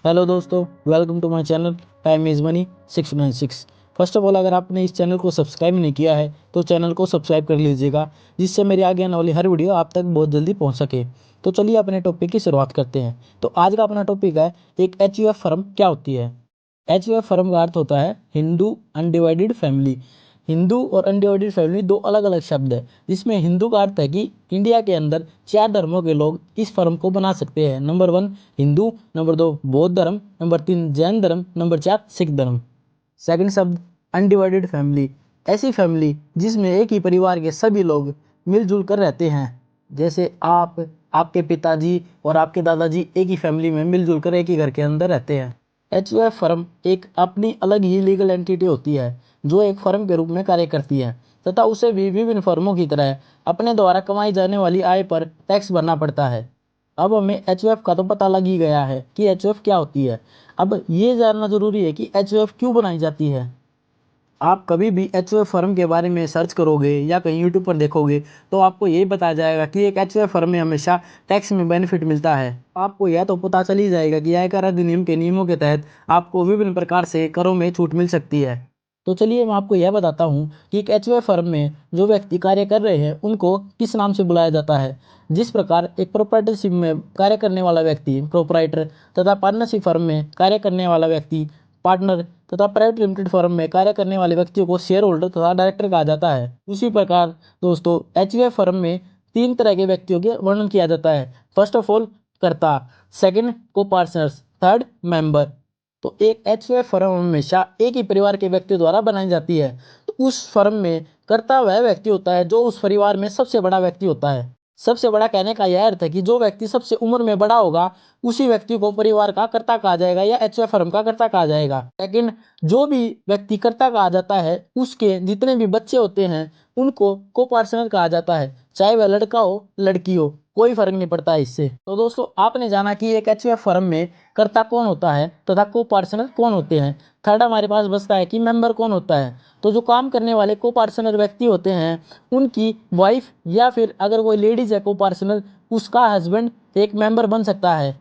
Hello दोस्तों, welcome to my channel time is money 696। First of all, अगर आपने इस चैनल को सब्सक्राइब नहीं किया है तो चैनल को सब्सक्राइब कर लीजिएगा, जिससे मेरी आगे आने वाली हर वीडियो आप तक बहुत जल्दी पहुंच सके। तो चलिए अपने टॉपिक की शुरुआत करते हैं। तो आज का अपना टॉपिक है एक HUF फर्म क्या होती है। HUF फर्म का अर्थ होता है हिंदू अनडिवाइडेड फैमिली। हिंदू और अनडिवाइडेड फैमिली दो अलग अलग शब्द है, जिसमें हिंदू का अर्थ है कि इंडिया के अंदर 4 धर्मों के लोग इस फर्म को बना सकते हैं। नंबर 1 हिंदू, नंबर 2 बौद्ध धर्म, नंबर 3 जैन धर्म, नंबर 4 सिख धर्म। सेकंड शब्द अनडिवाइडेड फैमिली, ऐसी फैमिली जिसमें एक ही परिवार के सभी लोग मिलजुल कर रहते हैं। जैसे आप, आपके पिताजी और आपके दादाजी एक ही फैमिली में मिलजुल कर एक ही घर के अंदर रहते हैं। HUF फर्म एक अपनी अलग ही लीगल एंटिटी होती है जो एक फर्म के रूप में कार्य करती है, तथा उसे भी विभिन्न फर्मों की तरह अपने द्वारा कमाई जाने वाली आय पर टैक्स भरना पड़ता है। अब हमें HUF का तो पता लग ही गया है कि HUF क्या होती है। अब ये जानना जरूरी है कि HUF क्यों बनाई जाती है। आप कभी भी HUF फर्म के बारे में सर्च करोगे या कहीं यूट्यूब पर देखोगे तो आपको यही बताया जाएगा कि एक HUF फर्म में हमेशा टैक्स में बेनिफिट मिलता है। आपको यह तो पता चल ही जाएगा कि आयकर अधिनियम के नियमों के तहत आपको विभिन्न प्रकार से करों में छूट मिल सकती है। तो चलिए मैं आपको यह बताता हूँ कि एक HUF फर्म में जो व्यक्ति कार्य कर रहे हैं उनको किस नाम से बुलाया जाता है। जिस प्रकार एक प्रोप्राइटरशिप में कार्य करने वाला व्यक्ति प्रोप्राइटर तथा पार्टनरशिप फर्म में कार्य करने वाला व्यक्ति पार्टनर तथा प्राइवेट लिमिटेड फर्म में कार्य करने वाले व्यक्तियों को शेयर होल्डर तथा डायरेक्टर कहा जाता है, उसी प्रकार दोस्तों HUF फर्म में 3 तरह के व्यक्तियों के वर्णन किया जाता है। फर्स्ट ऑफ ऑल कर्ता, सेकंड को पार्टनर्स, थर्ड मेंबर। तो एक HUF फर्म हमेशा एक ही परिवार के व्यक्ति द्वारा बनाई जाती है। तो उस फर्म में कर्ता वह व्यक्ति होता है जो उस परिवार में सबसे बड़ा व्यक्ति होता है। सबसे बड़ा कहने का यह अर्थ है कि जो व्यक्ति सबसे उम्र में बड़ा होगा उसी व्यक्ति को परिवार का कर्ता कहा जाएगा या HUF फर्म का कर्ता कहा जाएगा। लेकिन जो भी व्यक्ति कर्ता कहा जाता है उसके जितने भी बच्चे होते हैं उनको को पार्टनर कहा जाता है, चाहे वह लड़का हो लड़की हो, कोई फर्क नहीं पड़ता है इससे। तो दोस्तों आपने जाना कि एक HUF फर्म में कर्ता कौन होता है तथा को पार्टनर कौन होते हैं। थर्ड हमारे पास बचता है कि मेंबर कौन होता है। तो जो काम करने वाले को पार्टनर व्यक्ति होते हैं उनकी वाइफ या फिर अगर कोई लेडीज है को पार्टनर, उसका हस्बैंड एक मेंबर बन सकता है।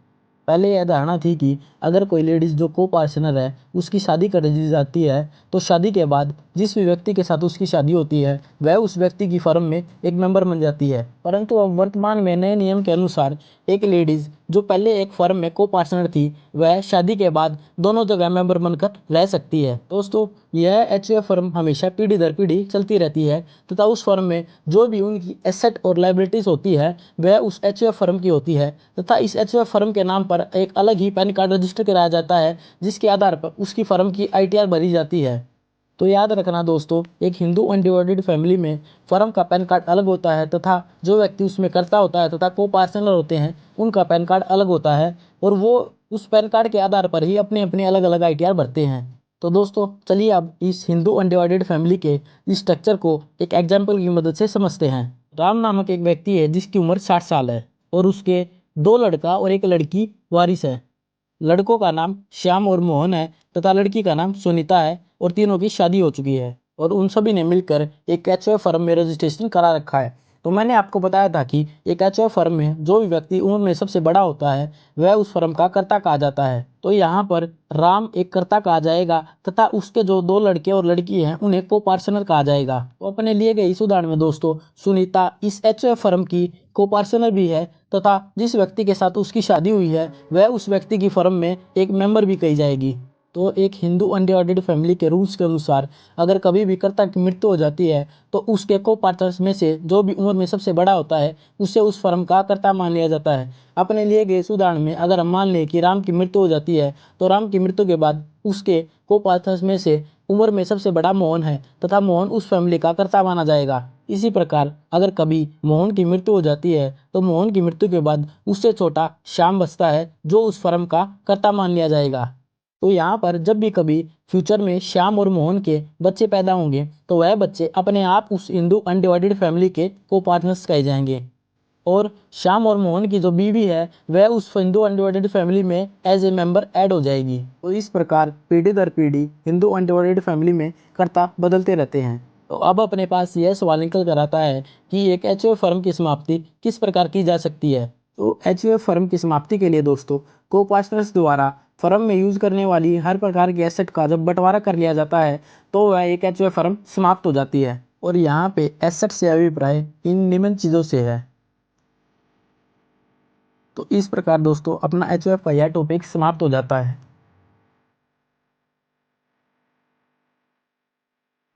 पहले यह धारणा थी कि अगर कोई लेडीज जो को पार्टनर है उसकी शादी कर दी जाती है तो शादी के बाद जिस भी व्यक्ति के साथ उसकी शादी होती है वह उस व्यक्ति की फर्म में एक मेंबर बन जाती है। परंतु अब वर्तमान में नए नियम के अनुसार एक लेडीज जो पहले एक फर्म में को पार्टनर थी वह शादी के बाद दोनों जगह मेंबर बनकर रह सकती है। दोस्तों यह HUF फर्म हमेशा पीढ़ी दर पीढ़ी चलती रहती है तथा उस फर्म में जो भी उनकी एसेट और लाइबिलिटीज होती है वह उस HUF फर्म की होती है तथा इस HUF फर्म के नाम पर एक अलग ही पैन कार्ड रजिस्टर कराया जाता है जिसके आधार पर उसकी फर्म की ITR भरी जाती है। तो याद रखना दोस्तों, एक हिंदू अनडिवाइडेड फैमिली में फर्म का पैन कार्ड अलग होता है तथा जो व्यक्ति उसमें करता होता है तथा को पार्टनर होते हैं उनका पैन कार्ड अलग होता है और वो उस पैन कार्ड के आधार पर ही अपने अपने अलग अलग ITR भरते हैं। तो दोस्तों चलिए अब इस हिंदू अनडिवाइडेड फैमिली के इस स्ट्रक्चर को एक एग्जाम्पल की मदद से समझते हैं। राम नामक एक व्यक्ति है जिसकी उम्र 60 साल है और उसके 2 लड़का और 1 लड़की वारिस है। लड़कों का नाम श्याम और मोहन है तथा लड़की का नाम सुनीता है और तीनों की शादी हो चुकी है और उन सभी ने मिलकर एक HUF फर्म में रजिस्ट्रेशन करा रखा है। तो मैंने आपको बताया था कि एक HUF फर्म में जो भी व्यक्ति उम्र में सबसे बड़ा होता है वह उस फर्म का कर्ता कहा जाता है। तो यहाँ पर राम एक कर्ता कहा जाएगा तथा उसके जो 2 लड़के और लड़की हैं उन्हें को पार्टनर कहा जाएगा। तो अपने लिए गए इस उदाहरण में दोस्तों सुनीता इस HUF फर्म की को पार्टनर भी है तथा जिस व्यक्ति के साथ उसकी शादी हुई है वह उस व्यक्ति की फर्म में एक मेंबर भी कही जाएगी। तो एक हिंदू अनडिवाइडेड फैमिली के रूल्स के अनुसार अगर कभी भी कर्ता की मृत्यु हो जाती है तो उसके को पार्टनर्स में से जो भी उम्र में सबसे बड़ा होता है उसे उस फर्म का कर्ता मान लिया जाता है। अपने लिए गए इस उदाहरण में अगर हम मान लें कि राम की मृत्यु हो जाती है तो राम की मृत्यु के बाद उसके को पार्टनर्स में से उम्र में सबसे बड़ा मोहन है तथा मोहन उस फैमिली का कर्ता माना जाएगा। इसी प्रकार अगर कभी मोहन की मृत्यु हो जाती है तो मोहन की मृत्यु के बाद उससे छोटा श्याम बचता है जो उस फर्म का कर्ता मान लिया जाएगा। तो यहाँ पर जब भी कभी फ्यूचर में श्याम और मोहन के बच्चे पैदा होंगे तो वह बच्चे अपने आप उस हिंदू अनडिवाइडेड फैमिली के को पार्टनर्स कहे जाएंगे और श्याम और मोहन की जो बीवी है वह उस हिंदू अनडिवाइडेड फैमिली में एज ए मेंबर ऐड हो जाएगी। तो इस प्रकार पीढ़ी दर पीढ़ी हिंदू अनडिवाइडेड फैमिली में कर्ता बदलते रहते हैं। तो अब अपने पास यह सवाल निकल कर आता है कि एक HUF फर्म की समाप्ति किस प्रकार की जा सकती है। तो HUF फर्म की समाप्ति के लिए दोस्तों को पार्टनर्स द्वारा फर्म में यूज करने वाली हर प्रकार की एसेट का जब बंटवारा कर लिया जाता है तो वह एक एचयूएफ फर्म समाप्त हो जाती है। और यहाँ पे एसेट से अभिप्राय इन निम्न चीजों से है। तो इस प्रकार दोस्तों अपना एचयूएफ का यह टॉपिक समाप्त हो जाता है।